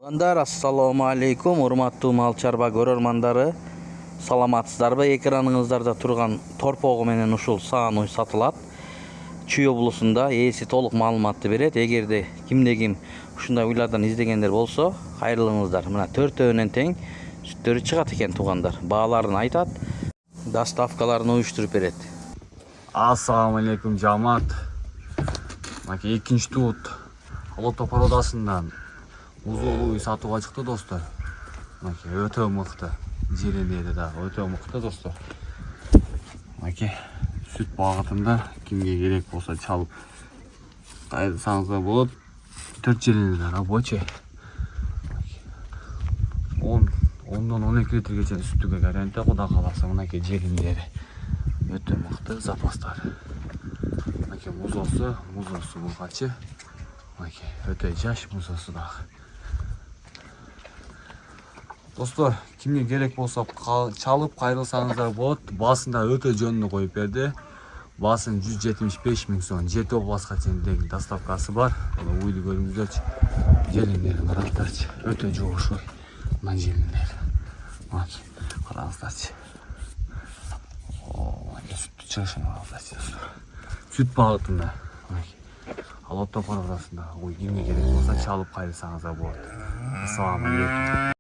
Туугандар, ассаламу алейкум, урматтуу мал чарба көрөрмандары. Саламатсыздарбы? Экраныңыздарда турган торпогу менен ушул саан сатылат. Чүй облусунда ээси толук маалыматты берет. Эгерде кимде-ким ушундай уйлардан издегендер болсо, кайрылыңыздар. Мына 4-төөнөн тең сүттөрү чыгат экен туугандар. Бааларын айтат, доставкаларын уюштуруп берет. Ассаламу алейкум жамаат. Мынакей экинчи туут Алото породасынан узулуу сатууга чыкты достор. Мынакей өтө мыкты. Желендери да өтө мыкты достор. Мынакей сүт багытында кимге керек болсо чалып кайрылсаңыздар болот. 4 желендер рабочий. 10-дан 12 литрге сүттүгө гарантия куда каласа. Мынакей желендери өтө мыкты запастар. Мынакей музосу булгачы. Мынакей өтө жаш музосу дагы. Достор, кимге керек болсо чалып кайрылсаңыздар болот. Басында өтө жөнүндө коюп берди. Басын 175 000 сом. 7 областка чейин доставкасы бар. Уйду көрүңүздөрчү. Желендерин караңыздарчы. Өтө жугушой. Мына желендер. Мынакей караңыздарчы. Süt çarşını alacağız. Süt bağıtında. Alotto paradasında. O yine gerek olsa çalıp kayırsanız da bu. Assalamu alaikum.